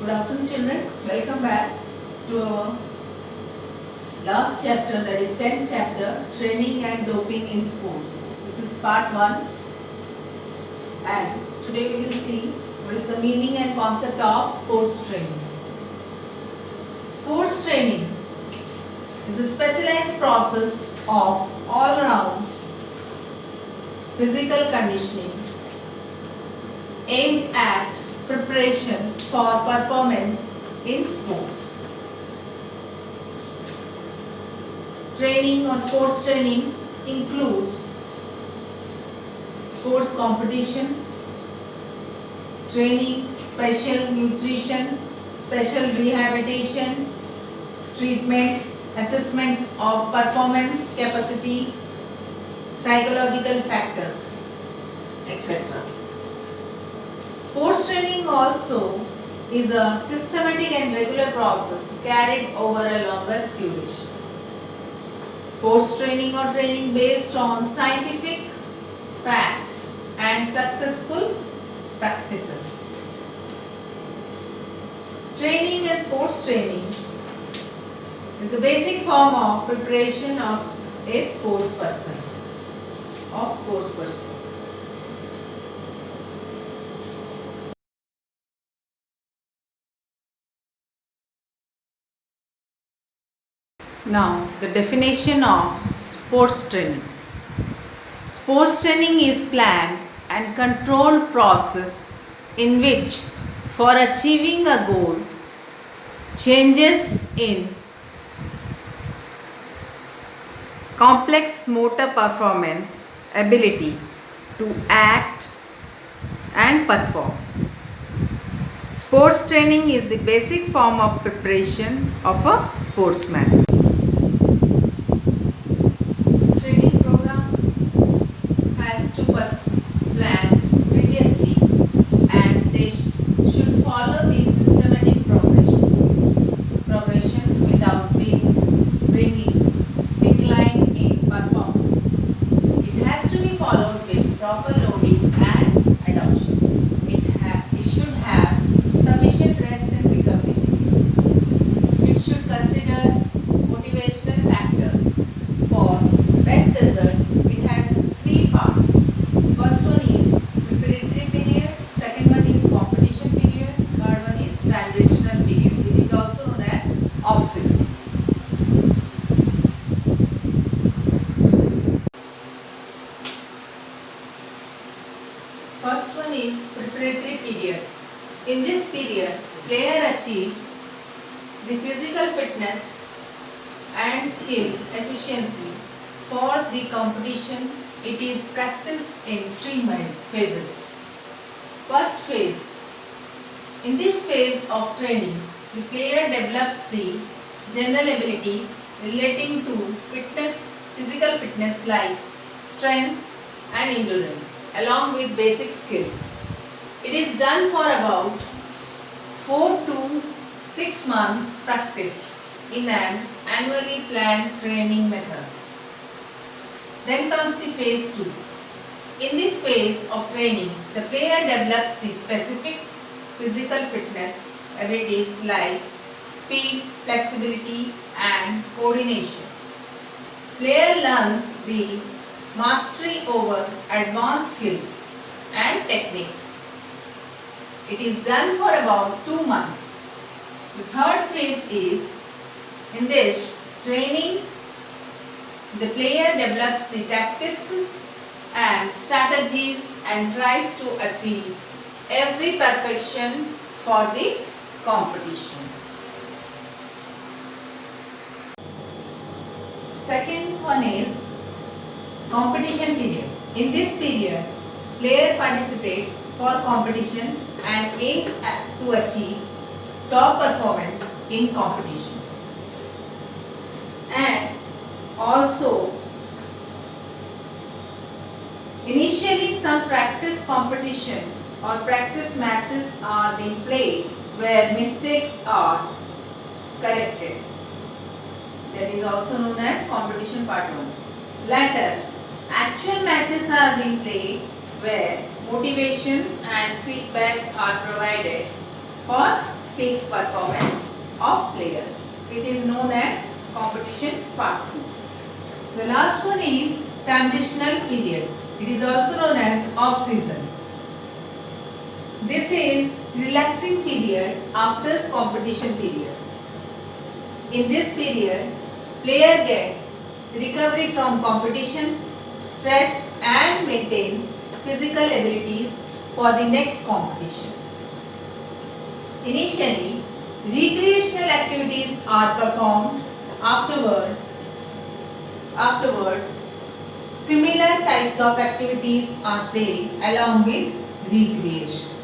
Good afternoon, children. Welcome back to our last chapter, that is 10th chapter, Training and Doping in Sports. This is part 1, and today we will see what is the meaning and concept of sports training. Sports training is a specialized process of all-round physical conditioning aimed at preparation for performance in sports. Training or sports training includes sports competition, training, special nutrition, special rehabilitation, treatments, assessment of performance capacity, psychological factors, etc. Sports training also is a systematic and regular process carried over a longer duration. Sports training or training based on scientific facts and successful practices. Training and sports training is the basic form of preparation of a sports person. Now, the definition of sports training. Sports training is planned and controlled process in which, for achieving a goal, changes in complex motor performance ability to act and perform. Sports training is the basic form of preparation of a sportsman. Training program has to be planned previously, and they should follow the systematic progression without bringing decline in performance. It has to be followed with proper loading and adoption. It should have sufficient rest and recovery. It should consider motivational factors. For best result, it has 3 parts. First one is preparatory period, second one is competition period, third one is transitional period, which is also known as off-season. First one is preparatory period. In this period, player achieves the physical fitness and skill efficiency for the competition. It is practiced in 3 phases. First phase. In this phase of training, the player develops the general abilities relating to fitness, physical fitness like strength and endurance, along with basic skills. It is done for about 4 to 6 months practice in an annually planned training methods. Then comes the phase 2. In this phase of training, the player develops the specific physical fitness abilities like speed, flexibility and coordination. Player learns the mastery over advanced skills and techniques. It is done for about 2 months. The third phase is, in this training, the player develops the tactics and strategies and tries to achieve every perfection for the competition. Second one is competition period. In this period, player participates for competition and aims to achieve top performance in competition. And also, initially some practice competition or practice matches are being played where mistakes are corrected. That is also known as competition part 1. Later, actual matches are being played where motivation and feedback are provided for peak performance of player, which is known as competition part 2. The last one is transitional period. It is also known as off season. This is relaxing period after competition period. In this period, player gets recovery from competition, stress and maintains physical abilities for the next competition. Initially, recreational activities are performed. Afterwards, similar types of activities are played along with recreation.